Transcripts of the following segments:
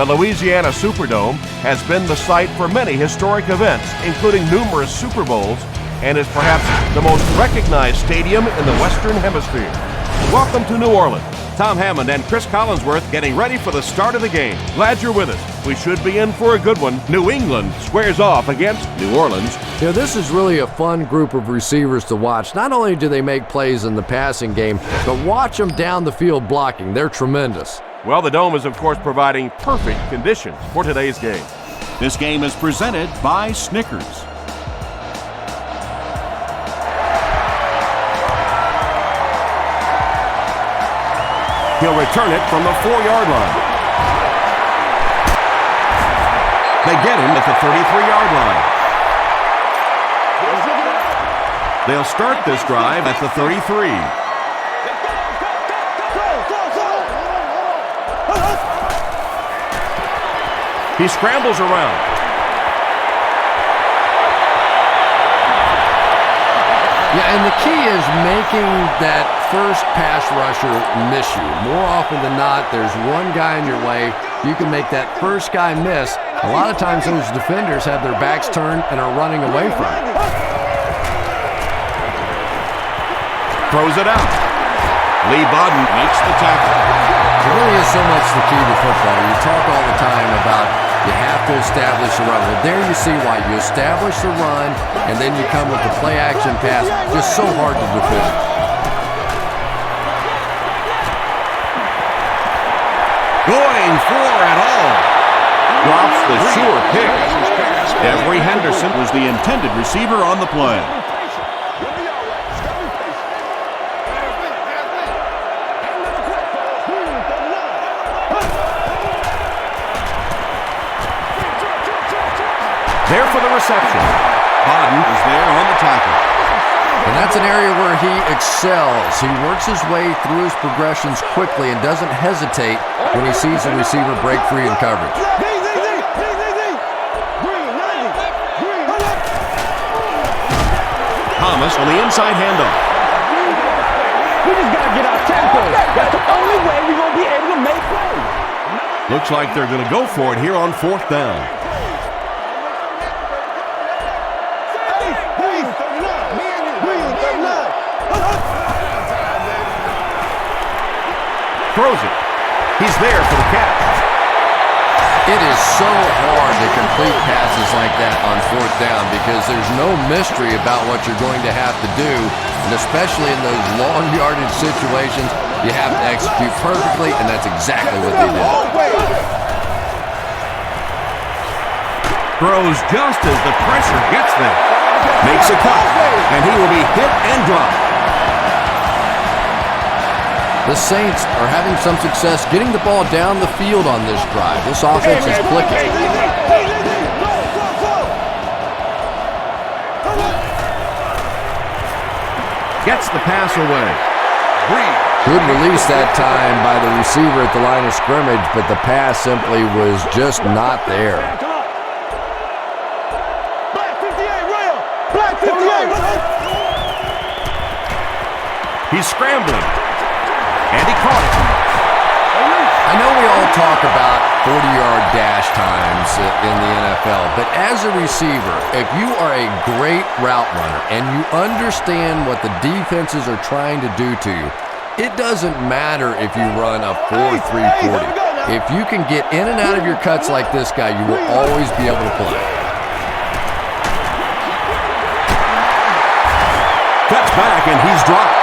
The Louisiana Superdome has been the site for many historic events, including numerous Super Bowls, and is perhaps the most recognized stadium in the Western Hemisphere. Welcome to New Orleans. Tom Hammond and Chris Collinsworth getting ready for the start of the game. Glad you're with us. We should be in for a good one. New England squares off against New Orleans. This is really a fun group of receivers to watch. Not only do they make plays in the passing game, but watch them down the field blocking. They're tremendous. Well, the Dome is, of course, providing perfect conditions for today's game. This game is presented by Snickers. He'll return it from the 4-yard line. They get him at the 33-yard line. They'll start this drive at the 33. He scrambles around. Yeah, and the key is making that first pass rusher miss you. More often than not, there's one guy in your way. You can make that first guy miss. A lot of times those defenders have their backs turned and are running away from it. Throws it out. Lee Bowden makes the tackle. It really is so much the key to football. You talk all the time about you have to establish the run. Well, there you see why. You establish the run, and then you come with the play-action pass. Just so hard to defend. Going for it all. Drops the sure pick. Avery Henderson was the intended receiver on the play. There for the reception. Bowden is there on the tackle. And that's an area where he excels. He works his way through his progressions quickly and doesn't hesitate when he sees a receiver break free in coverage. Thomas on the inside handoff. We just got to get our tempo. That's the only way we're going to be able to make plays. Looks like they're going to go for it here on 4th down. Throws it. He's there for the catch. It is so hard to complete passes like that on 4th down because there's no mystery about what you're going to have to do, and especially in those long yardage situations, you have to execute perfectly, and that's exactly what they did. Throws just as the pressure gets there. Makes a cut, and he will be hit and dropped. The Saints are having some success getting the ball down the field on this drive. This offense is clicking. Gets the pass away. Good release that time by the receiver at the line of scrimmage, but the pass simply was just not there. He's scrambling. And he caught it. I know we all talk about 40-yard dash times in the NFL, but as a receiver, if you are a great route runner and you understand what the defenses are trying to do to you, it doesn't matter if you run a 4.340. If you can get in and out of your cuts like this guy, you will always be able to play. Cuts back and he's dropped.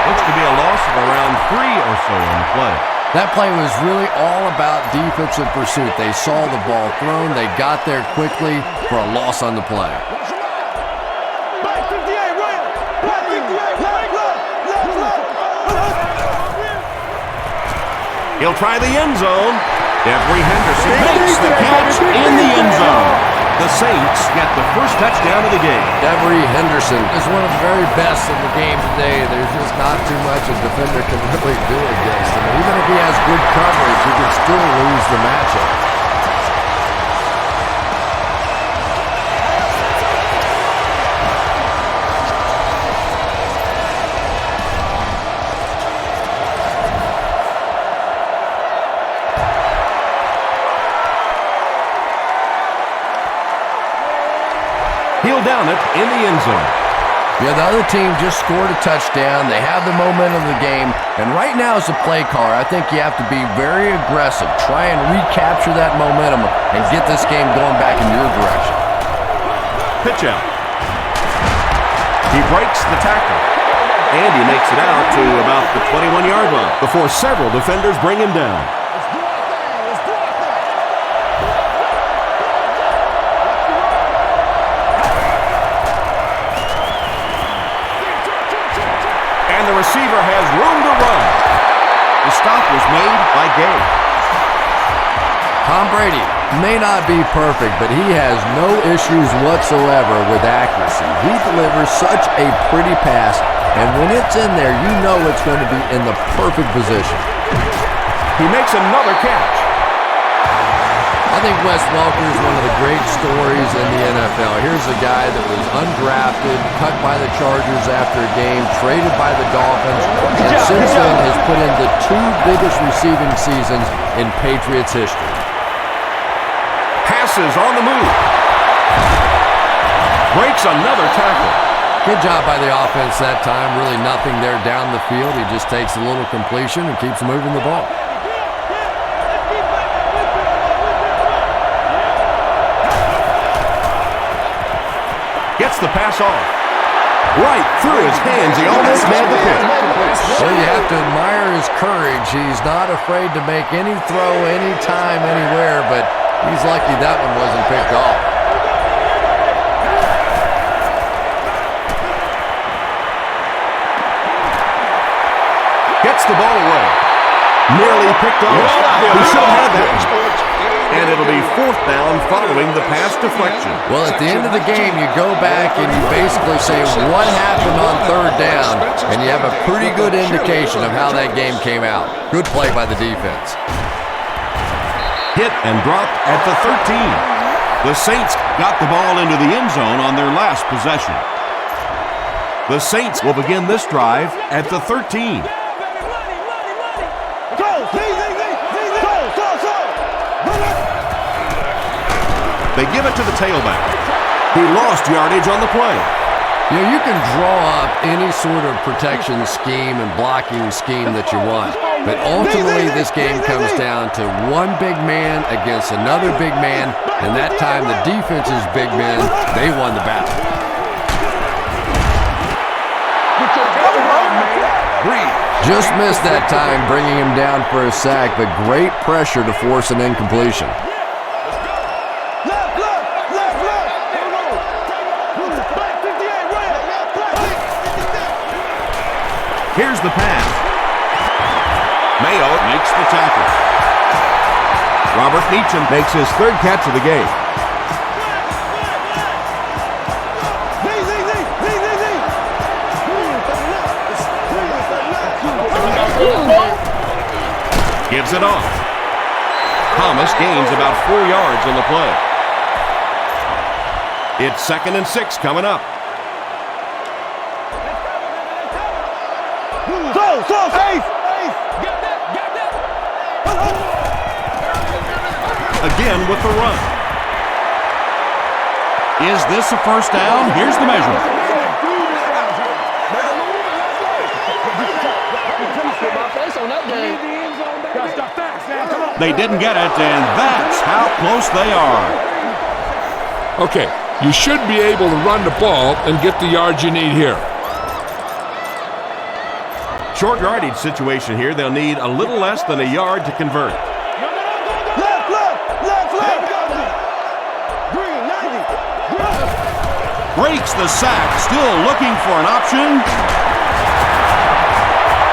Looks to be a loss of around 3 or so on the play. That play was really all about defensive pursuit. They saw the ball thrown, they got there quickly for a loss on the play. He'll try the end zone. Avery Henderson makes the catch in the end zone. The Saints get the first touchdown of the game. Avery Henderson is one of the very best in the game today. There's just not too much a defender can really do against him. Even if he has good coverage, he can still lose the matchup. in the end zone. Yeah, the other team just scored a touchdown. They have the momentum of the game. And right now as a play caller, I think you have to be very aggressive. Try and recapture that momentum and get this game going back in your direction. Pitch out. He breaks the tackle. And he makes it out to about the 21-yard line before several defenders bring him down. The receiver has room to run. The stop was made by Gay. Tom Brady may not be perfect, but he has no issues whatsoever with accuracy. He delivers such a pretty pass, and when it's in there, you know it's going to be in the perfect position. He makes another catch. I think Wes Welker is one of the great stories in the NFL. Here's a guy that was undrafted, cut by the Chargers after a game, traded by the Dolphins, and since then has put in the 2 biggest receiving seasons in Patriots history. Passes on the move. Breaks another tackle. Good job by the offense that time. Really nothing there down the field. He just takes a little completion and keeps moving the ball. Gets the pass off. Right through his hands. He almost made the pick. Well, you have to admire his courage. He's not afraid to make any throw, anytime, anywhere, but he's lucky that one wasn't picked off. Gets the ball away. Nearly picked off. He should have had that. And it'll be 4th down following the pass deflection. Well, at the end of the game, you go back and you basically say what happened on 3rd down, and you have a pretty good indication of how that game came out. Good play by the defense. Hit and dropped at the 13. The Saints got the ball into the end zone on their last possession. The Saints will begin this drive at the 13. They give it to the tailback. He lost yardage on the play. You know, you can draw up any sort of protection scheme and blocking scheme that you want, but ultimately this game comes down to one big man against another big man, and that time the defense's big men, they won the battle. Just missed that time, bringing him down for a sack, but great pressure to force an incompletion. Here's the pass. Mayo makes the tackle. Robert Meacham makes his 3rd catch of the game. Gives it off. Thomas gains about 4 yards on the play. It's 2nd and 6 coming up. Again with the run. Is this a 1st down? Here's the measurement. They didn't get it, and that's how close they are. Okay, you should be able to run the ball and get the yards you need here. Short yardage situation here. They'll need a little less than a yard to convert. Breaks the sack, still looking for an option.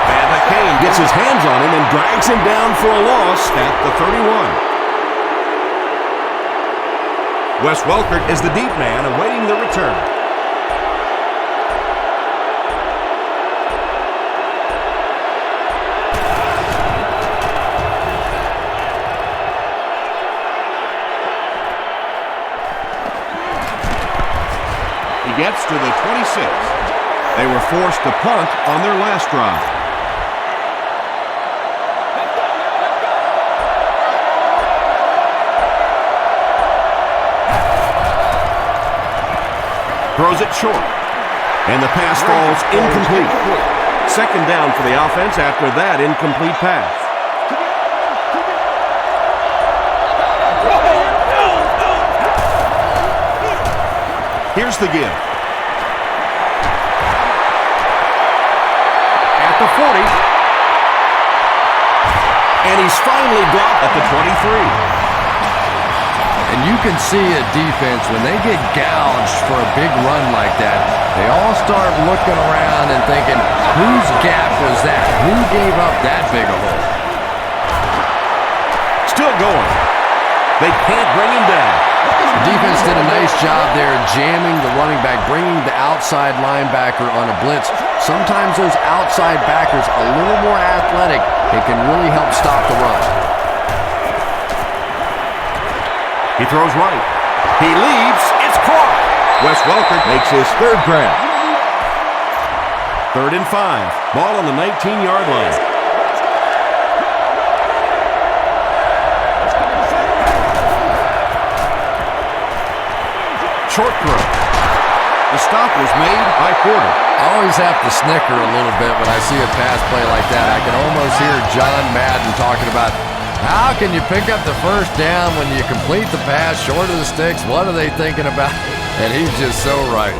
And McCain gets his hands on him and drags him down for a loss at the 31. Wes Welker is the deep man awaiting the return. Gets to the 26. They were forced to punt on their last drive. Throws it short. And the pass falls incomplete. Second down for the offense after that incomplete pass. Here's the give. At the 40. And he's finally brought at the 23. And you can see a defense, when they get gouged for a big run like that, they all start looking around and thinking, whose gap was that? Who gave up that big a hole? Still going. They can't bring him down. The defense did a nice job there jamming the running back, bringing the outside linebacker on a blitz. Sometimes those outside backers, a little more athletic, it can really help stop the run. He throws right. He leaves. It's caught. Wes Welker makes his third grab. 3rd and 5. Ball on the 19-yard line. Short throw. The stop was made by Porter. I always have to snicker a little bit when I see a pass play like that. I can almost hear John Madden talking about, how can you pick up the first down when you complete the pass short of the sticks? What are they thinking about? And he's just so right.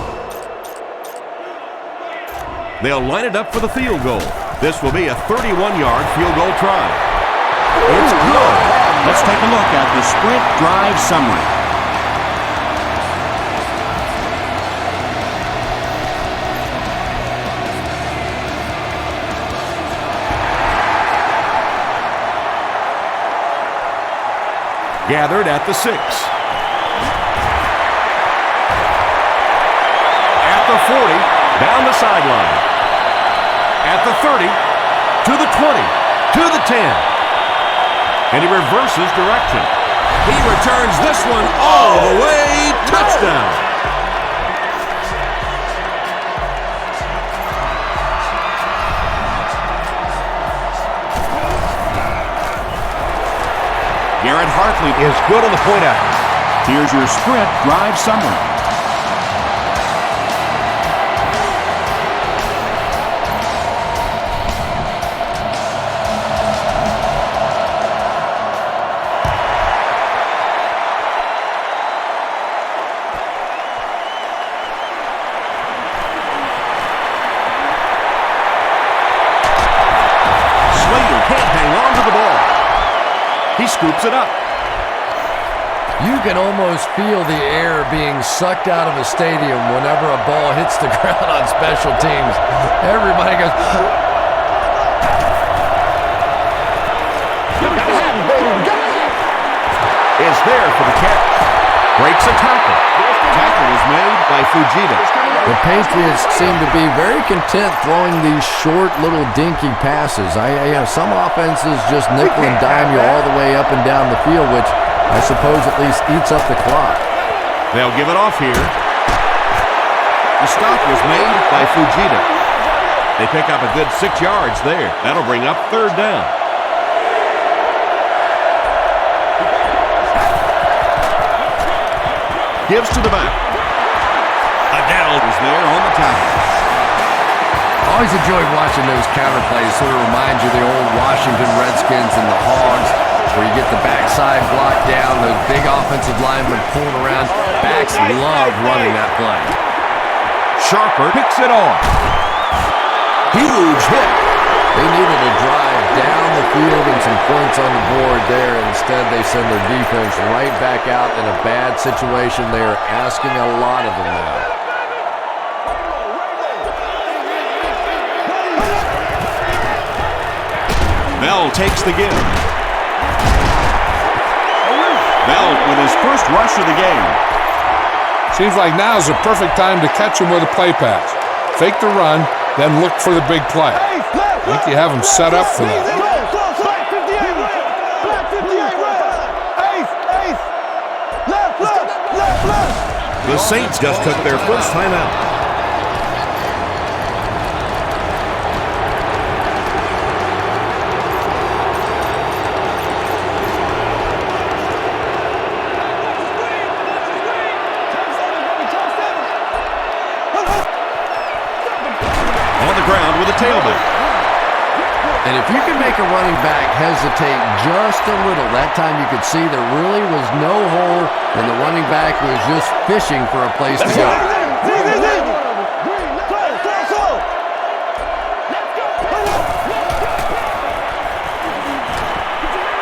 They'll line it up for the field goal. This will be a 31-yard field goal try. It's good. Let's take a look at the sprint drive summary. Gathered at the 6. At the 40, down the sideline. At the 30, to the 20, to the 10. And he reverses direction. He returns this one all the way. Touchdown. Garrett Hartley Is good on the point after. Here's your sprint drive summary. Slater can't hang on to the ball. He scoops it up. You can almost feel the air being sucked out of a stadium whenever a ball hits the ground on special teams. Everybody goes, Is there for the catch. Breaks a tackle. Tackle was made by Fujita. the Patriots seem to be very content throwing these short little dinky passes. Some offenses just nickel and dime you all the way up and down the field, which I suppose at least eats up the clock. They'll give it off here. The stop was made by Fujita. They pick up a good 6 yards there. That'll bring up 3rd down. Gives to the back. Adele was there on the tackle. Always enjoyed watching those counter plays. Sort of reminds you of the old Washington Redskins and the Hogs, where you get the backside block down, those big offensive linemen pulling around. Backs love running that play. Sharper picks it off. Huge hit. They needed a drive down the field and some points on the board there. Instead, they send their defense right back out in a bad situation. They are asking a lot of them now. Bell takes the give. Bell with his first rush of the game. Seems like now is the perfect time to catch him with a play pass. Fake the run, then look for the big play. I think you have him set up for that. The Saints just took their first time out. on the ground with a tailback. And if you can make a running back hesitate just a little, that time you could see there really was no hole and the running back was just fishing for a place to go.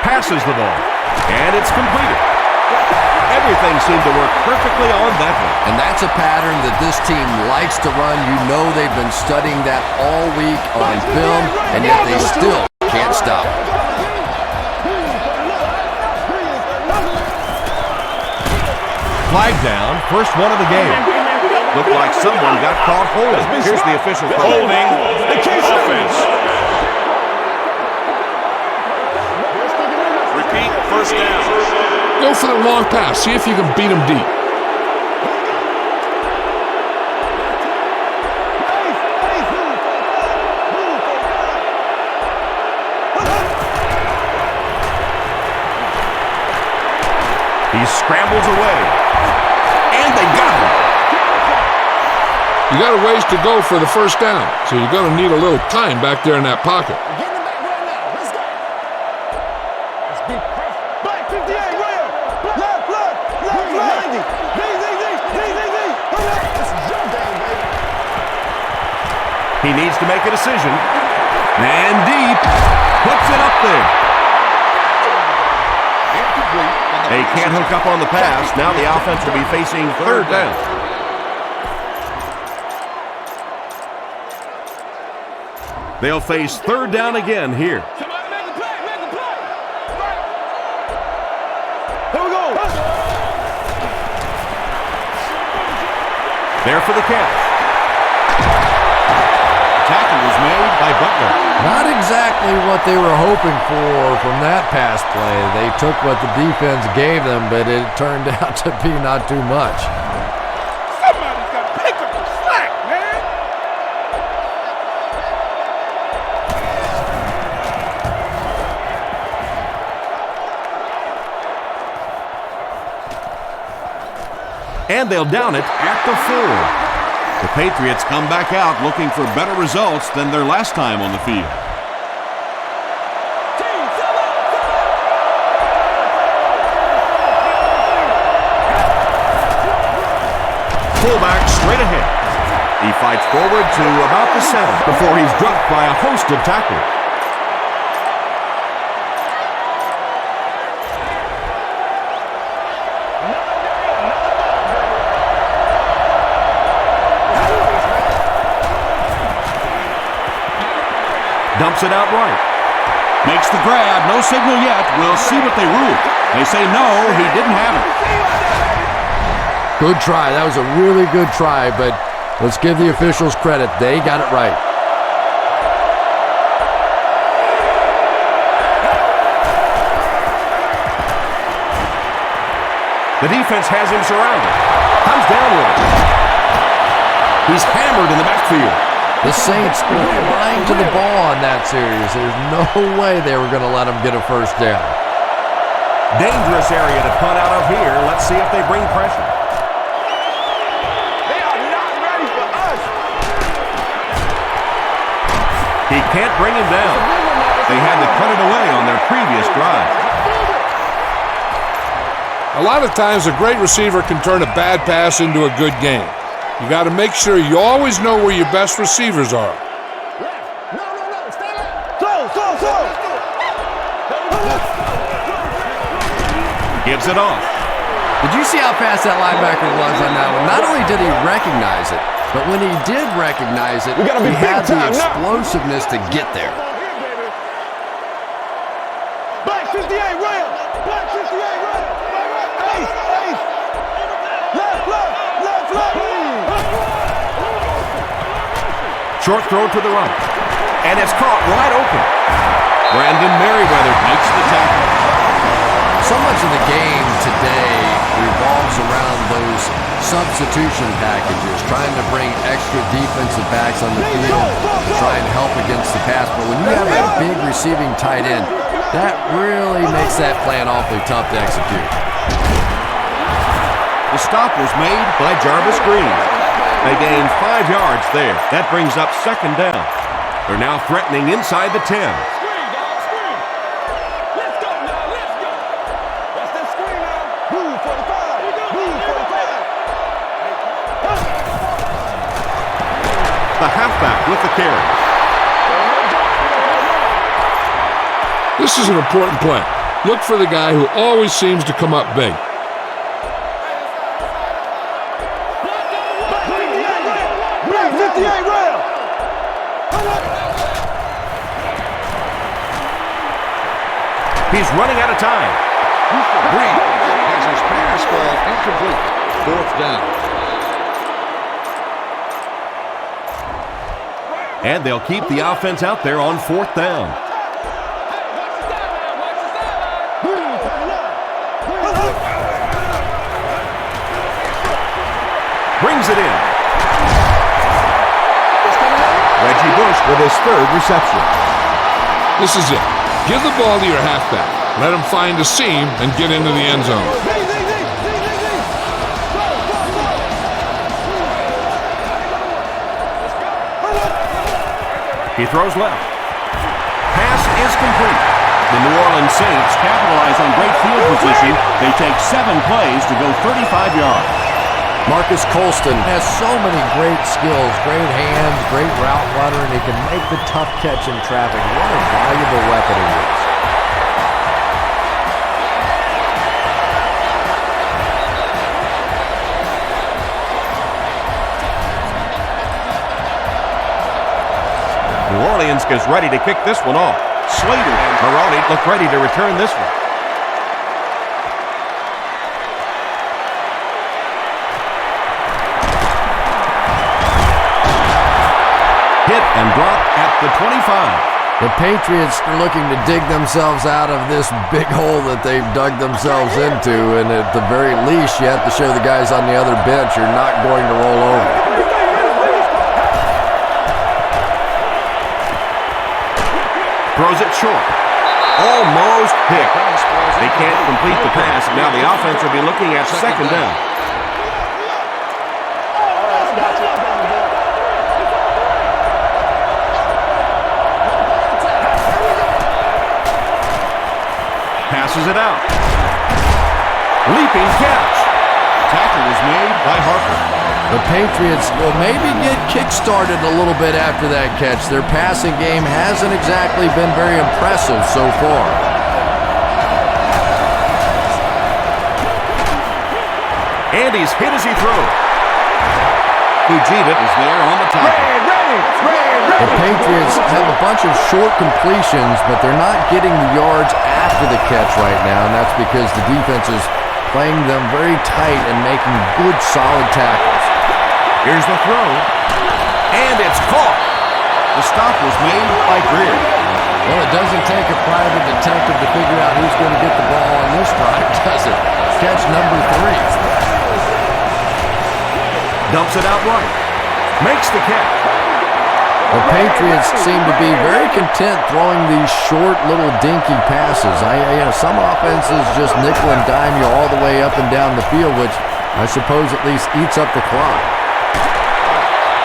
Passes the ball, and it's completed. Everything seemed to work perfectly on that one. And that's a pattern that this team likes to run. You know they've been studying that all week on film, and yet they still can't stop. Flag down, first one of the game. Looked like someone got caught holding. Here's the official call. Holding offense. Repeat, first down. Go for the long pass. See if you can beat him deep. He scrambles away. And they got him. You got a ways to go for the first down, so you're going to need a little time back there in that pocket. He needs to make a decision. And deep. Puts it up there. They can't hook up on the pass. Now the offense will be facing third down. They'll face third down again here. Somebody make a play, make a play. Here we go. There for the catch. Tackle was made by Butler. Not exactly what they were hoping for from that pass play. They took what the defense gave them, but it turned out to be not too much. Somebody's got to pick up the slack, man. And they'll down it at the 4. The Patriots come back out looking for better results than their last time on the field. Fullback straight ahead. He fights forward to about the 7 before he's dropped by a host of tacklers. Dumps it out right. Makes the grab. No signal yet. We'll see what they rule. They say no, he didn't have it. Good try. That was a really good try, but let's give the officials credit. They got it right. The defense has him surrounded. Comes down with it. He's hammered in the backfield. The Saints were flying to the ball on that series. There's no way they were going to let them get a first down. Dangerous area to punt out of here. Let's see if they bring pressure. They are not ready for us. He can't bring him down. They had to cut it away on their previous drive. A lot of times, a great receiver can turn a bad pass into a good game. You got to make sure you always know where your best receivers are. Gives it off. Did you see how fast that linebacker was on that one? Not only did he recognize it, but when he did recognize it, he had the explosiveness to get there. Black 58, rail. Black 58, rail. Ace, ace. Left. Short throw to the right. And it's caught wide open. Brandon Meriweather makes the tackle. So much of the game today revolves around those substitution packages, trying to bring extra defensive backs on the field to try and help against the pass. But when you have a big receiving tight end, that really makes that plan awfully tough to execute. The stop was made by Jarvis Green. They gained 5 yards there. That brings up second down. They're now threatening inside the 10. The halfback with the carry. This is an important play. Look for the guy who always seems to come up big. He's running out of time. Brady has his pass ball incomplete. Fourth down. And they'll keep the offense out there on fourth down. Brings it in. Reggie Bush with his third reception. This is it. Give the ball to your halfback. Let him find a seam and get into the end zone. He throws left. Pass is complete. The New Orleans Saints capitalize on great field position. They take 7 plays to go 35 yards. Marcus Colston has so many great skills, great hands, great route runner, and he can make the tough catch in traffic. What a valuable weapon he is. New Orleans gets ready to kick this one off. Slater and Maroney look ready to return this one. Hit and drop at the 25. The Patriots are looking to dig themselves out of this big hole that they've dug themselves into, and at the very least, you have to show the guys on the other bench you're not going to roll over. Throws it short. Almost hit. They can't complete the pass. Now the offense will be looking at second down. Passes it out. Leaping catch. Tackle was made by Harper. The Patriots will maybe get kick-started a little bit after that catch. Their passing game hasn't exactly been very impressive so far. And he's hit as he throws. Fujita is there on the tackle. The Patriots have a bunch of short completions, but they're not getting the yards after the catch right now, and that's because the defense is playing them very tight and making good, solid tackles. Here's the throw. And it's caught. The stop was made by Greer. Well, it doesn't take a private detective to figure out who's going to get the ball on this drive, does it? Catch number 3. Dumps it out right. Makes the catch. The Patriots seem to be very content throwing these short, little dinky passes. Some offenses just nickel and dime you all the way up and down the field, which I suppose at least eats up the clock.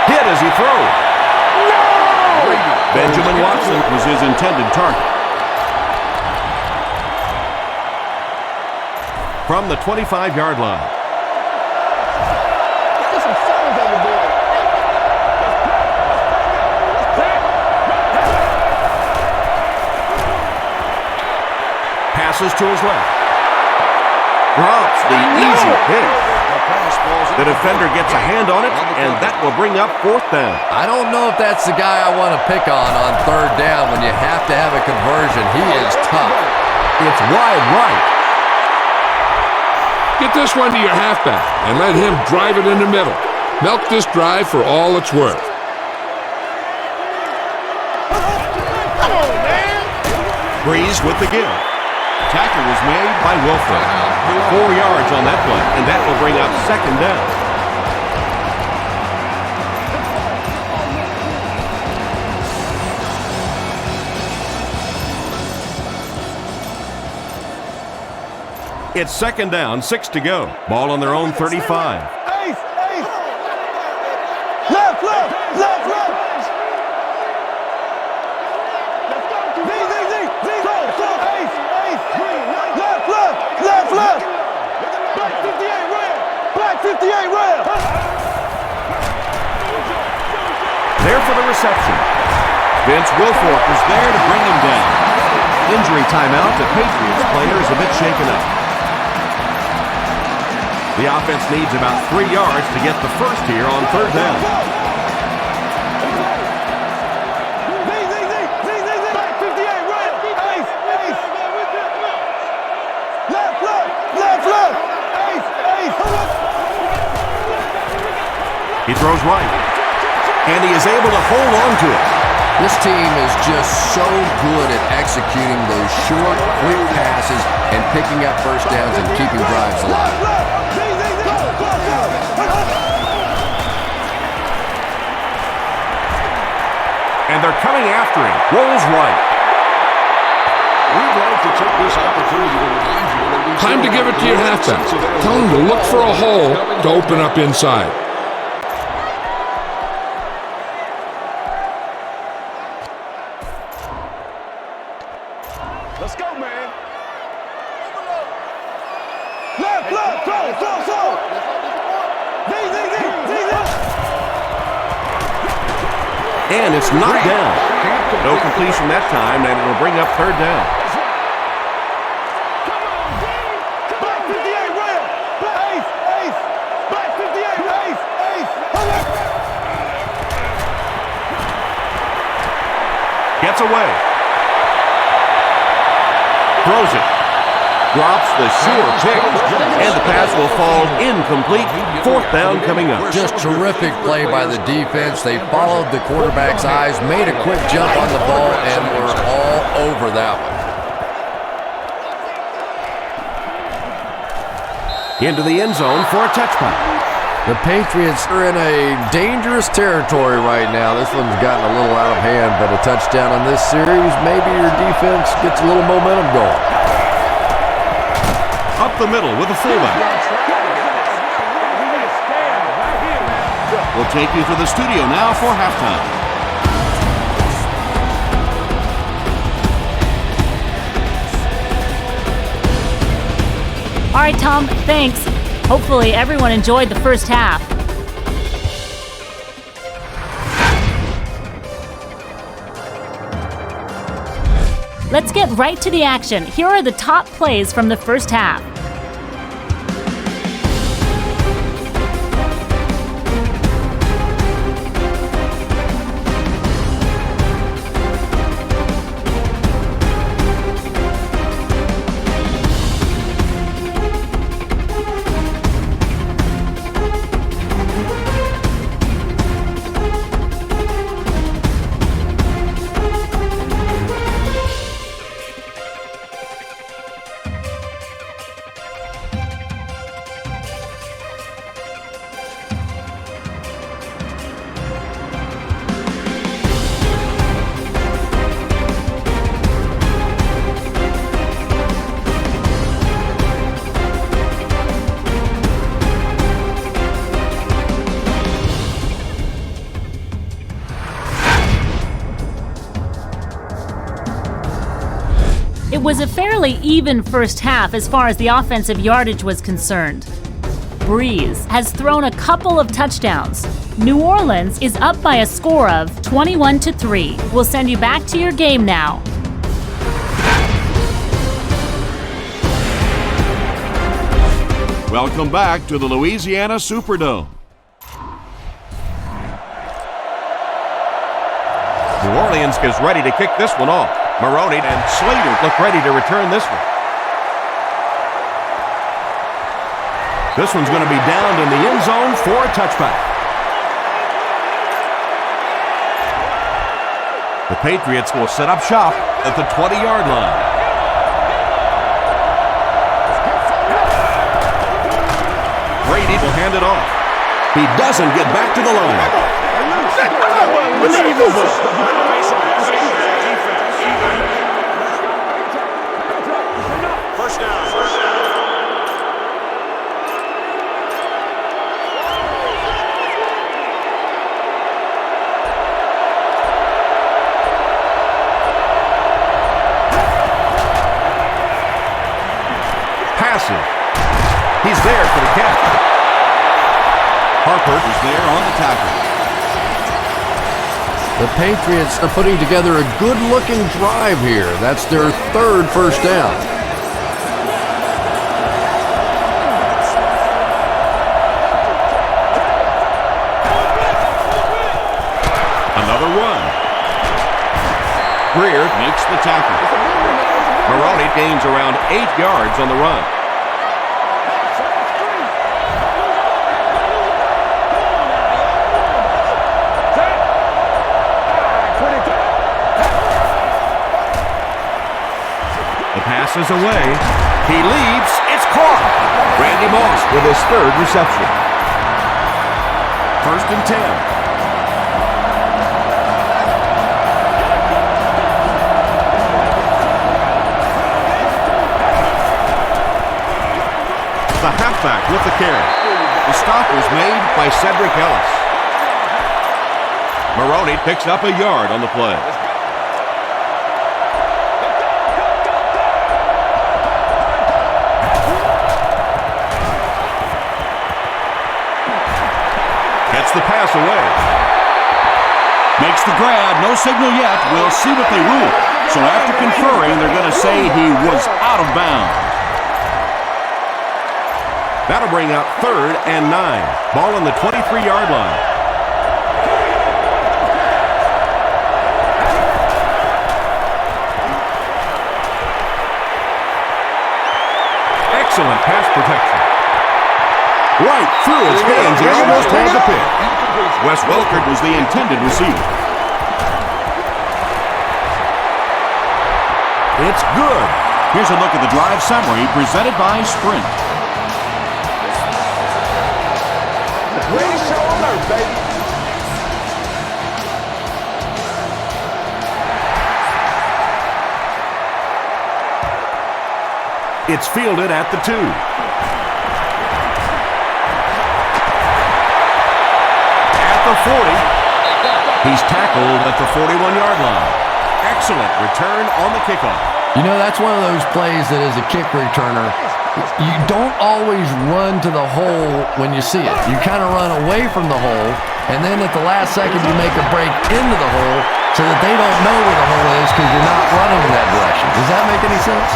Hit as he throws. No! Benjamin Watson was his intended target. From the 25-yard line. Passes to his left. Drops the easy hit. The defender gets a hand on it, and that will bring up fourth down. I don't know if that's the guy I want to pick on third down when you have to have a conversion. He is tough. It's wide right. Get this one to your halfback and let him drive it in the middle. Milk this drive for all it's worth. Breeze with the give. Tackle was made by Wilfork. 4 yards on that play, and that will bring up second down. It's second down, 6 to go. Ball on their own 35. There for the reception. Vince Wilfork is there to bring him down. Injury timeout. The Patriots player is a bit shaken up. The offense needs about 3 yards to get the first here on third down. He throws right, and he is able to hold on to it. This team is just so good at executing those short, quick passes and picking up first downs and keeping drives alive. And they're coming after him. Rolls right. We'd like to take this opportunity to remind you that we Time to give it to you at halftime. Tell them to look for a hole to open up inside. Let's go, man. And it's knocked down. No completion that time, and it'll bring up third down. Gets away. Throws it. Drops the sure pick, and the pass will fall incomplete. Fourth down coming up. Just terrific play by the defense. They followed the quarterback's eyes, made a quick jump on the ball, and were all over that one. Into the end zone for a touchdown. The Patriots are in a dangerous territory right now. This one's gotten a little out of hand, but a touchdown on this series, maybe your defense gets a little momentum going. Up the middle with a fullback. We'll take you to the studio now for halftime. All right, Tom, thanks. Hopefully everyone enjoyed the first half. Let's get right to the action. Here are the top plays from the first half. It was a fairly even first half as far as the offensive yardage was concerned. Breeze has thrown a couple of touchdowns. New Orleans is up by a score of 21-3. We'll send you back to your game now. Welcome back to the Louisiana Superdome. New Orleans is ready to kick this one off. Maroney and Slater look ready to return this one. This one's going to be downed in the end zone for a touchback. The Patriots will set up shop at the 20-yard line. Brady will hand it off. He doesn't get back to the line. First down. aggressive. He's there for the catch. Harper is there on the tackle. The Patriots are putting together a good-looking drive here. That's their third first down. Another run. Greer makes the tackle. Maroney gains around 8 yards on the run. The pass is away. He leaps. It's caught. Randy Moss with his third reception. 1st and 10. The halfback with the carry. The stop was made by Cedric Ellis. Maroney picks up a yard on the play. Gets the pass away. Makes the grab. No signal yet. We'll see what they rule. So after conferring, they're going to say he was out of bounds. That'll bring up 3rd and 9. Ball on the 23-yard line. Excellent pass protection. Right through his hands. He almost had the pick. Wes Welker was the intended receiver. It's good. Here's a look at the drive summary presented by Sprint. Ready, show alert, baby. It's fielded at the 2. At the 40. He's tackled at the 41-yard line. Excellent return on the kickoff. You know, that's one of those plays that as a kick returner, you don't always run to the hole when you see it. You kind of run away from the hole, and then at the last second you make a break into the hole so that they don't know where the hole is because you're not running in that direction. Does that make any sense?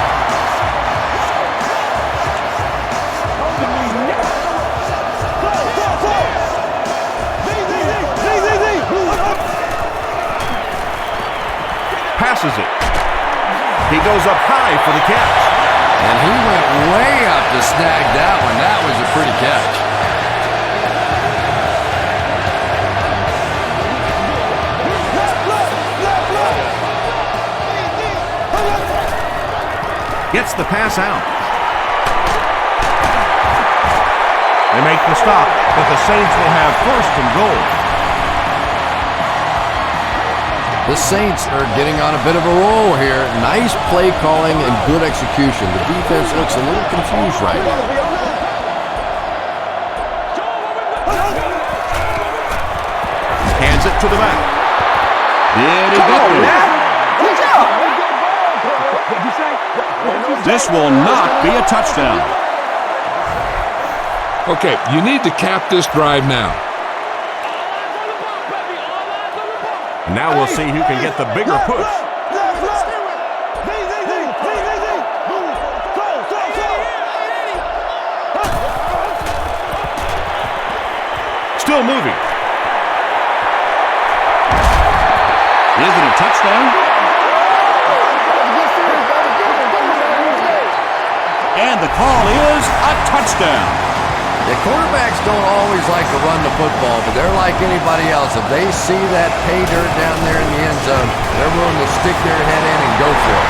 Passes it. He goes up high for the catch. And he went way up to snag that one. That was a pretty catch. Gets the pass out. They make the stop, but the Saints will have 1st and goal. The Saints are getting on a bit of a roll here. Nice play calling and good execution. The defense looks a little confused right now. Hands it to the back. Did he get there? This will not be a touchdown. Okay, you need to cap this drive now. Now we'll see who can get the bigger push. Still moving. Is it a touchdown? And the call is a touchdown. The quarterbacks don't always like to run the football, but they're like anybody else. If they see that pay dirt down there in the end zone, they're willing to stick their head in and go for it.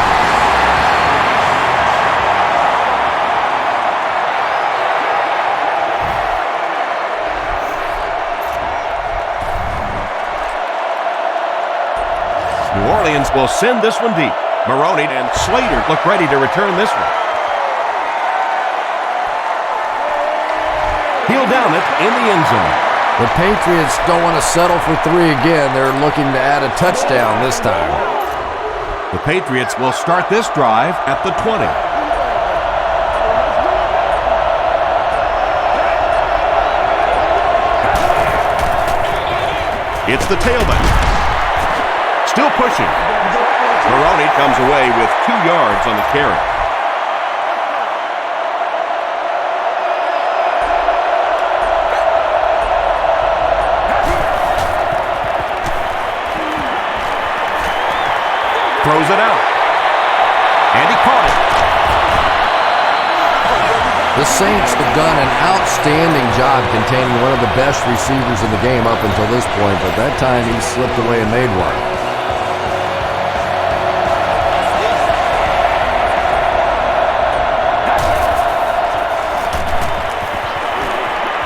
New Orleans will send this one deep. Maroney and Slater look ready to return this one. He'll down it in the end zone. The Patriots don't want to settle for 3 again. They're looking to add a touchdown this time. The Patriots will start this drive at the 20. It's the tailback. Still pushing. Maroney comes away with 2 yards on the carry. Throws it out. And he caught it. The Saints have done an outstanding job containing one of the best receivers in the game up until this point, but that time he slipped away and made one.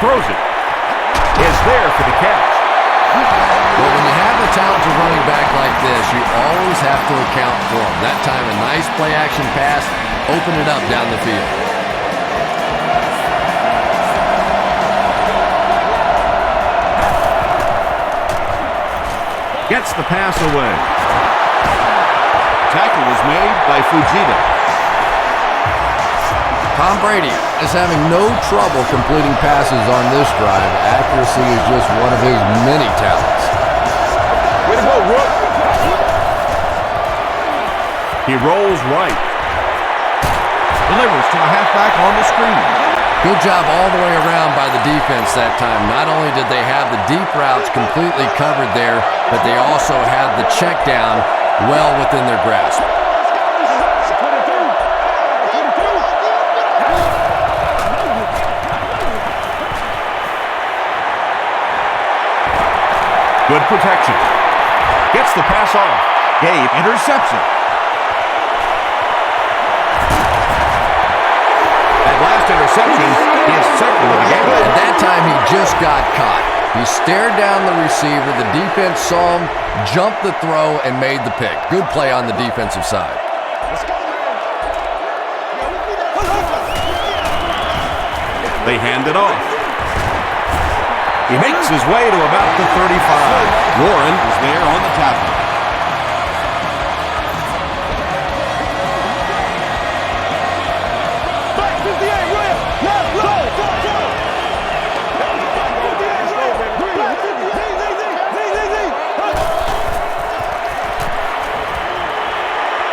Throws it. Is there for the catch. Well, when you have a talented running back like this, you always have to account for him. That time, a nice play-action pass, open it up down the field. Gets the pass away. Tackle was made by Fujita. Tom Brady is having no trouble completing passes on this drive. Accuracy is just one of his many talents. Way to go, Rook. He rolls right. Delivers to a halfback on the screen. Good job all the way around by the defense that time. Not only did they have the deep routes completely covered there, but they also had the check down well within their grasp. Good protection. Gets the pass off. Gabe intercepts it. That last interception is second of the game. At that time, he just got caught. He stared down the receiver. The defense saw him, jumped the throw, and made the pick. Good play on the defensive side. They hand it off. He makes his way to about the 35. Warren is there on the tackle.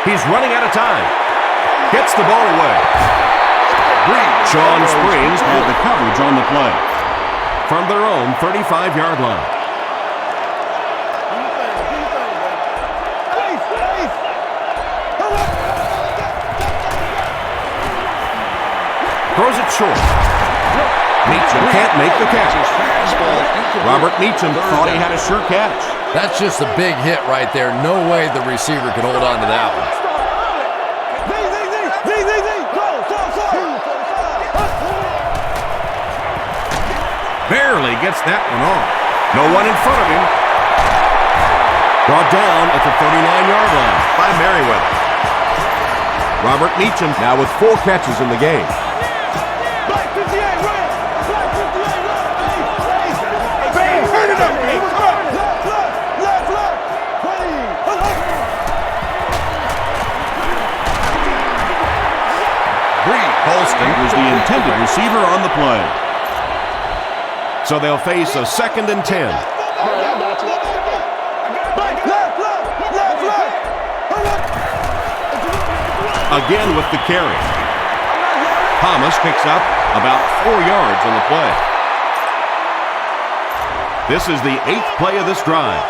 He's running out of time. Gets the ball away. Sean Springs had the coverage on the play. From their own 35-yard line. Throws it short. Meacham can't make the catch. Robert Meacham thought he had a sure catch. That's just a big hit right there. No way the receiver could hold on to that one. Barely gets that one off. No one in front of him. Brought down at the 39-yard line by Meriweather. Robert Meacham now with 4 catches in the game. Holston was the intended receiver on the play. So they'll face a 2nd and 10. Again with the carry. Thomas picks up about 4 yards on the play. This is the 8th play of this drive.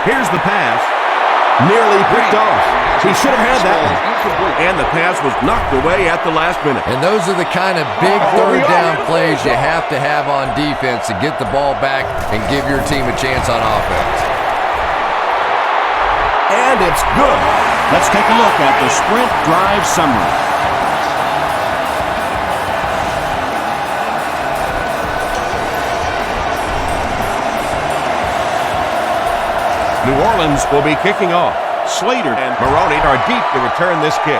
Here's the pass. Nearly picked off. He should have had that one. And the pass was knocked away at the last minute. And those are the kind of big third down plays you have to have on defense to get the ball back and give your team a chance on offense. And it's good. Let's take a look at the sprint drive summary. New Orleans will be kicking off. Slater and Maroney are deep to return this kick.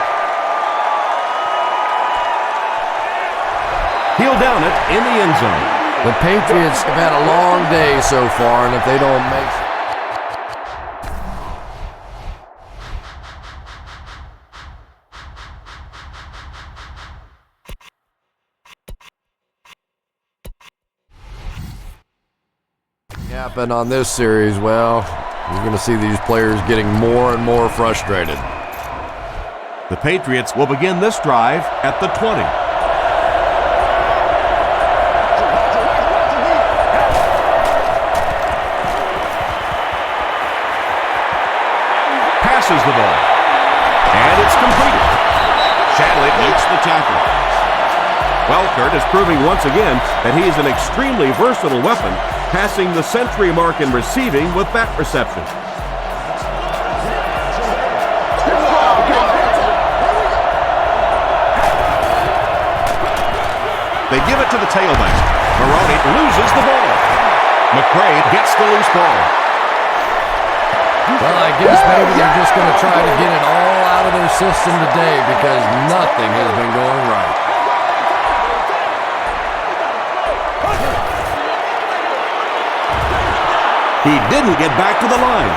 He'll down it in the end zone. The Patriots have had a long day so far, and if they don't make Happen on this series, well, you're going to see these players getting more and more frustrated. The Patriots will begin this drive at the 20. Passes the ball. And it's completed. Shadley makes the tackle. Welker is proving once again that he is an extremely versatile weapon, passing the century mark in receiving with that reception. They give it to the tailback. Maroney loses the ball. McCray gets the loose ball. Well, I guess maybe they're just going to try to get it all out of their system today because nothing has been going right. He didn't get back to the line.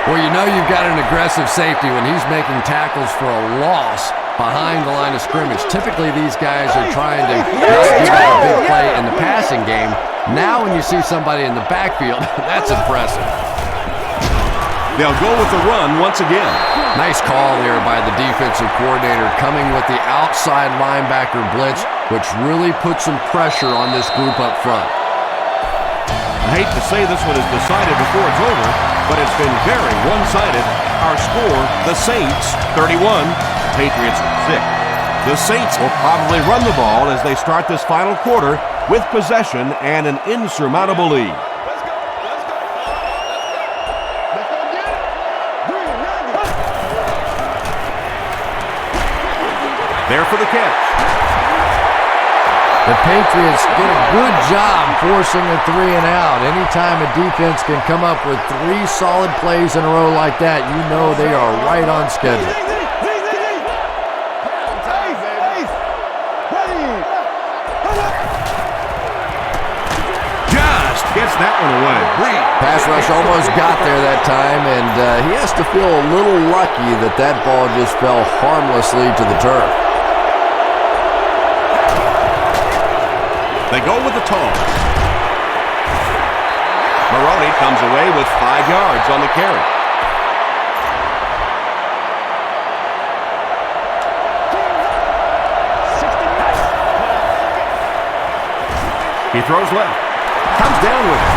Well, you know you've got an aggressive safety when he's making tackles for a loss behind the line of scrimmage. Typically, these guys are trying to not give up a big play in the passing game. Now, when you see somebody in the backfield, that's impressive. They'll go with the run once again. Nice call there by the defensive coordinator, coming with the outside linebacker blitz, which really puts some pressure on this group up front. I hate to say this one is decided before it's over, but it's been very one-sided. Our score, the Saints 31, Patriots 6. The Saints will probably run the ball as they start this final quarter with possession and an insurmountable lead. There for the catch. The Patriots did a good job forcing a 3 and out. Anytime a defense can come up with 3 solid plays in a row like that, you know they are right on schedule. Just gets that one away. Pass rush almost got there that time, and he has to feel a little lucky that that ball just fell harmlessly to the turf. They go with the toss. Maroney comes away with 5 yards on the carry. He throws left. Comes down with it.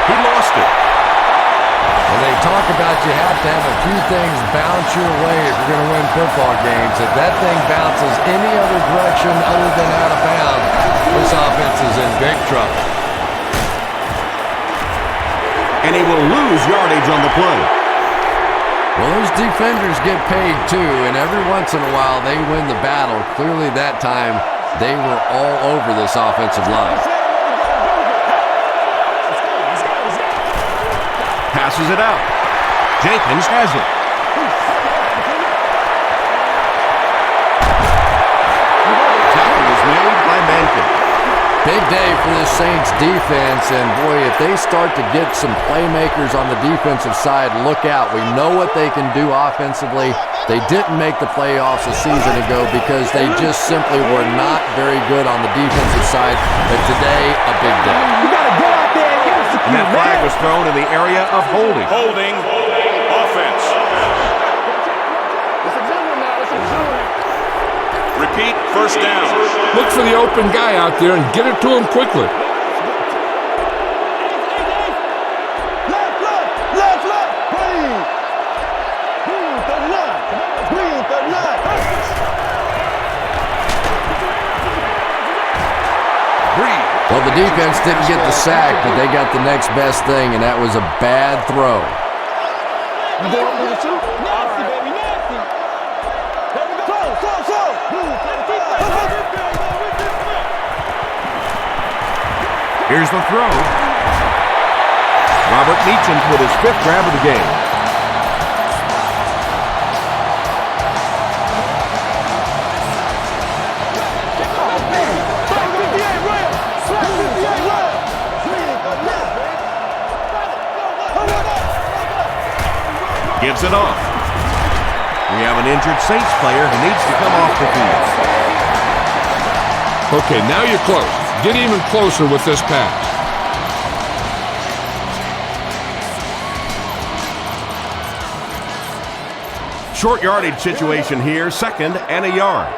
He lost it. When they talk about you have to have a few things bounce your way if you're going to win football games, if that thing bounces any other direction other than out of bounds, this offense is in big trouble. And he will lose yardage on the play. Well, those defenders get paid too, and every once in a while they win the battle. Clearly that time they were all over this offensive line. Passes it out. Jenkins has it. Tackle is made by Mankins. Big day for this Saints defense, and boy, if they start to get some playmakers on the defensive side, look out. We know what they can do offensively. They didn't make the playoffs a season ago because they just simply were not very good on the defensive side, but today, a big day. You gotta go out there and execute, And that flag was thrown in the area of holding. Holding offense. Repeat, first down. Look for the open guy out there and get it to him quickly. Well, the defense didn't get the sack, but they got the next best thing, and that was a bad throw. Here's the throw. Robert Meacham with his 5th grab of the game. Gives it off. We have an injured Saints player who needs to come off the field. Okay, now you're close. Get even closer with this pass. Short yardage situation here, 2nd and a yard.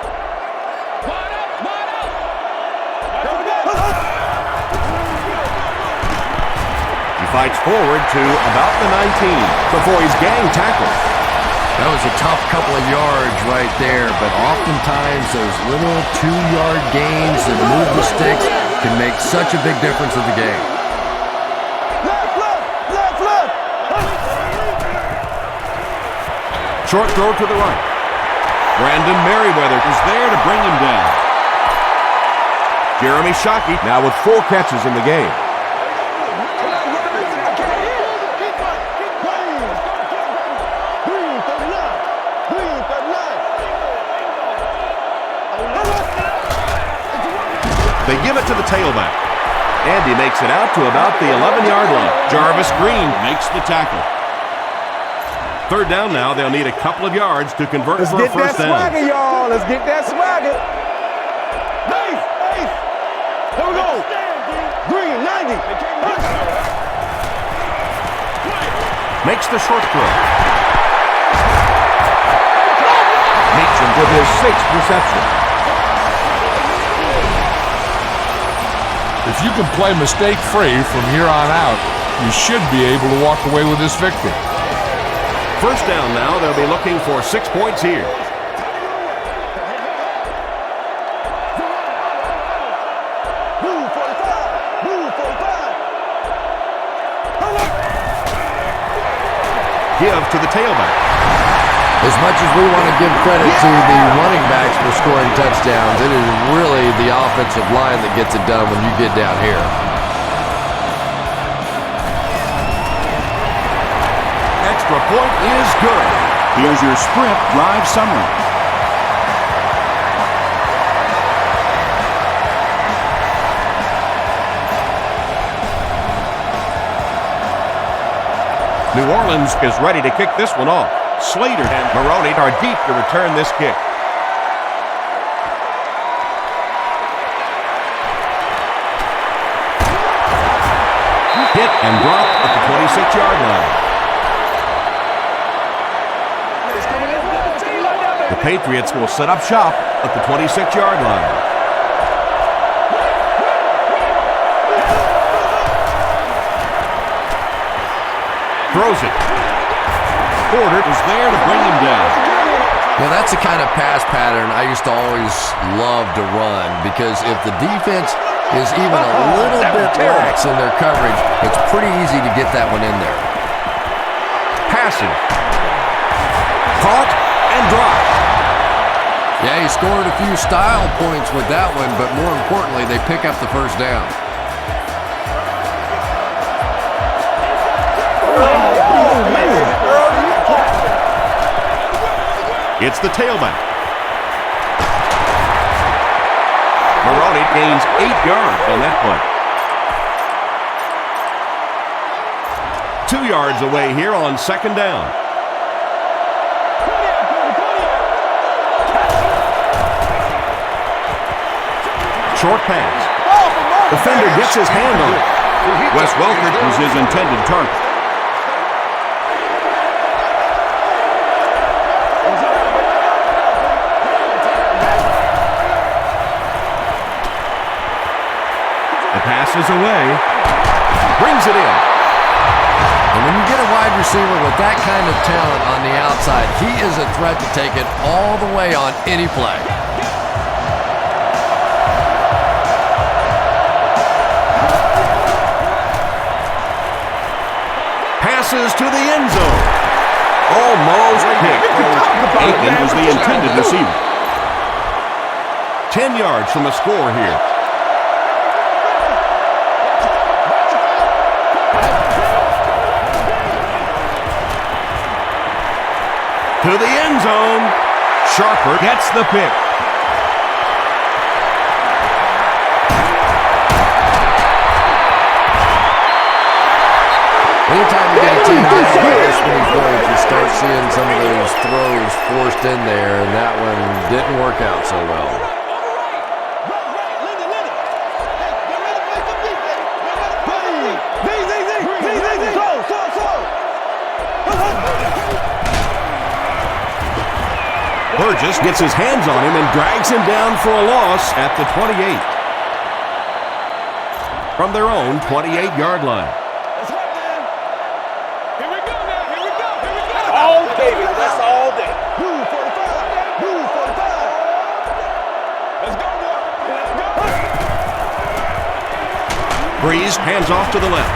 He fights forward to about the 19 before he's gang tackled. That was a tough couple of yards right there, but oftentimes those little 2-yard gains that move the sticks can make such a big difference in the game. Short throw to the right. Brandon Meriweather is there to bring him down. Jeremy Shockey now with 4 catches in the game. They give it to the tailback. And he makes it out to about the 11-yard line. Jarvis Green makes the tackle. 3rd down now. They'll need a couple of yards to convert for a first down. Let's get that swagger, y'all. Let's get that swagger. Nice. Here we go. Green, 90. Makes the short throw. Meets him with his 6th reception. If you can play mistake-free from here on out, you should be able to walk away with this victory. First down now. They'll be looking for 6 points here. Give to the tailback. As much as we want to give credit to the running backs for scoring touchdowns, it is really the offensive line that gets it done when you get down here. Extra point is good. Here's your sprint drive summary. New Orleans is ready to kick this one off. Slater and Maroney are deep to return this kick. Hit and dropped at the 26-yard line. The Patriots will set up shop at the 26-yard line. Throws it. Porter is there to bring him down. Now that's the kind of pass pattern I used to always love to run, because if the defense is even a little bit lax in their coverage, it's pretty easy to get that one in there. Passing. Caught and dropped. Yeah, he scored a few style points with that one, but more importantly, they pick up the first down. It's the tailback. Maroney gains 8 yards on that play. 2 yards away here on 2nd down. Short pass. Defender gets his hand on it. Wes Welker was his intended target. Passes away, brings it in. And when you get a wide receiver with that kind of talent on the outside, he is a threat to take it all the way on any play. Passes to the end zone. Almost picked. Aiken was the intended receiver. 10 yards from the score here. To the end zone. Sharper gets the pick. Anytime you get a team down by this many points, you start seeing some of those throws forced in there, and that one didn't work out so well. Burgess gets his hands on him and drags him down for a loss at the 28. From their own 28-yard line. That's hot, man. Here we go now. Here we go. Here we go. All day. That's all day. Move 45. Move 45. Let's go, boy. Let's go. Breeze hands off to the left.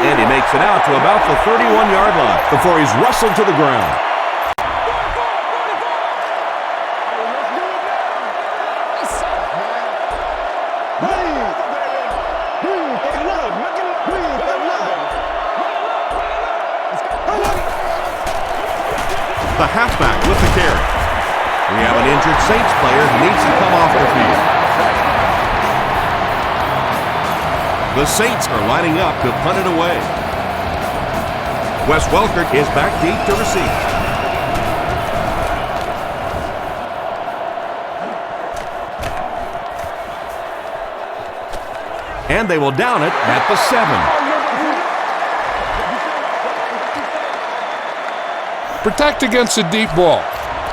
And he makes it out to about the 31-yard line before he's wrestled to the ground. The halfback with the carry. We have an injured Saints player who needs to come off the field. The Saints are lining up to punt it away. Wes Welker is back deep to receive. And they will down it at the 7. Protect against a deep ball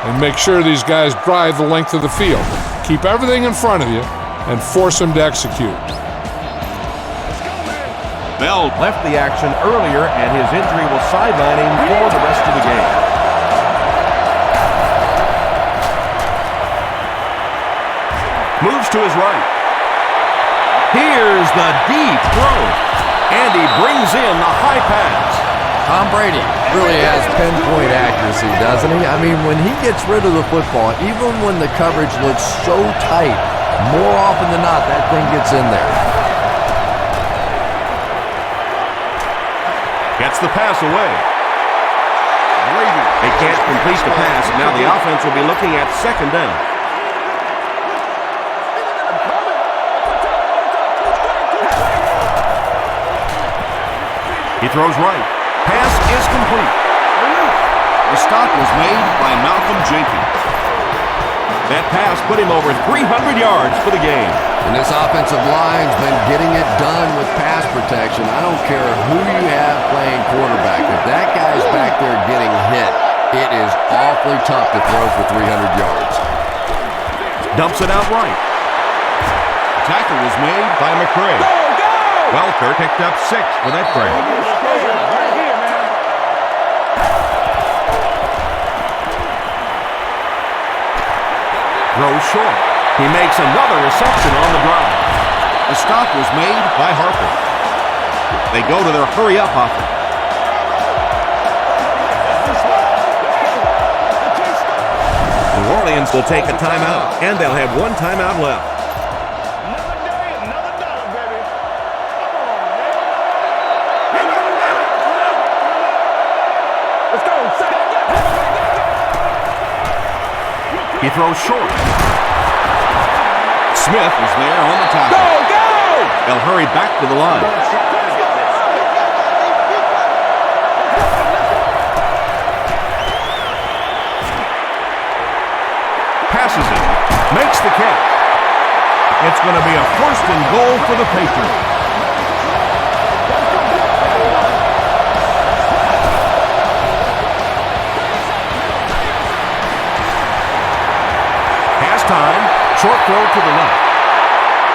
and make sure these guys drive the length of the field. Keep everything in front of you and force them to execute. Bell left the action earlier, and his injury will sideline him for the rest of the game. Moves to his right. Here's the deep throw. And he brings in the high pass. Tom Brady really has pinpoint accuracy, doesn't he? I mean, when he gets rid of the football, even when the coverage looks so tight, more often than not, that thing gets in there. Gets the pass away. They can't complete the pass. Now the offense will be looking at second down. He throws right. Pass is complete. The stop was made by Malcolm Jenkins. That pass put him over 300 yards for the game. And this offensive line's been getting it done with pass protection. I don't care who you have playing quarterback. If that guy's back there getting hit, it is awfully tough to throw for 300 yards. Dumps it out right. The tackle was made by McCray. Welker picked up 6 for that break. Throws short. He makes another reception on the drive. The stop was made by Harper. They go to their hurry-up offense. New Orleans will take a timeout, and they'll have one timeout left. Another day, another dollar, baby. Let's go. He throws short. Smith is there on the tackle. Go! They'll hurry back to the line. Passes it. Makes the catch. It's going to be a 1st and goal for the Patriots. Time, short throw to the left.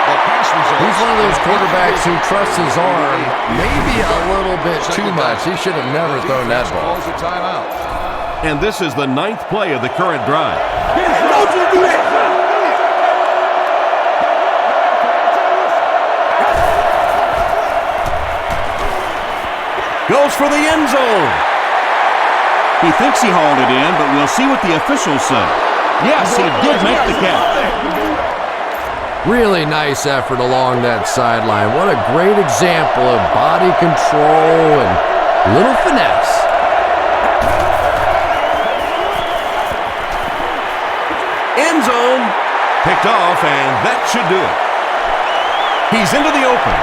The pass results. He's one of those quarterbacks who trusts his arm maybe a little bit too much. He should have never thrown that ball. Calls a timeout. And this is the 9th play of the current drive. Don't you do that! Goes for the end zone. He thinks he hauled it in, but we'll see what the officials say. Yes, he did make the catch. Really nice effort along that sideline. What a great example of body control and little finesse. End zone. Picked off, and that should do it. He's into the open.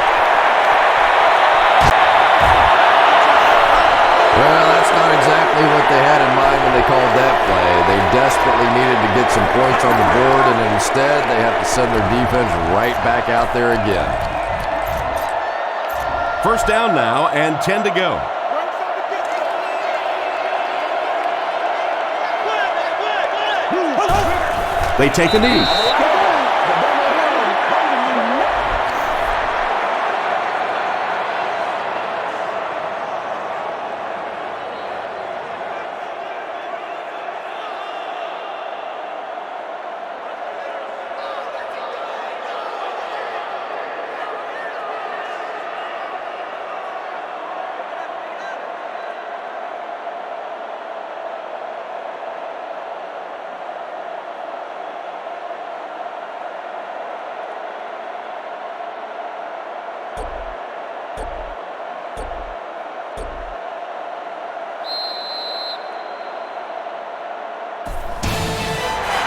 Well, that's not exactly what they had in mind when they called that play. They desperately needed to get some points on the board, and instead they have to send their defense right back out there again. 1st down now, and 10 to go. They take a knee.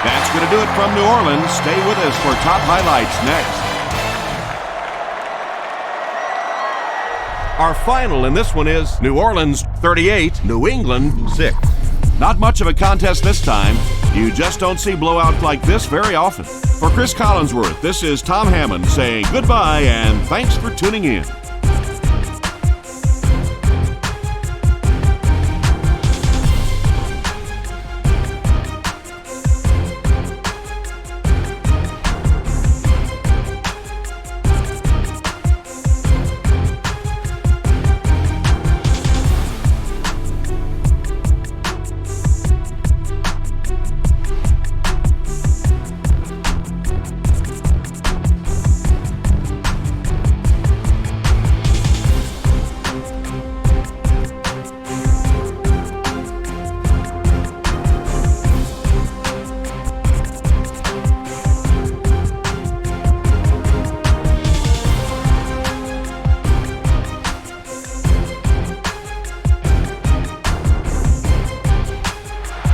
That's going to do it from New Orleans. Stay with us for top highlights next. Our final in this one is New Orleans 38, New England 6. Not much of a contest this time. You just don't see blowouts like this very often. For Chris Collinsworth, this is Tom Hammond saying goodbye and thanks for tuning in.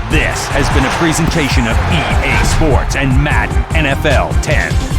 This has been a presentation of EA Sports and Madden NFL 10.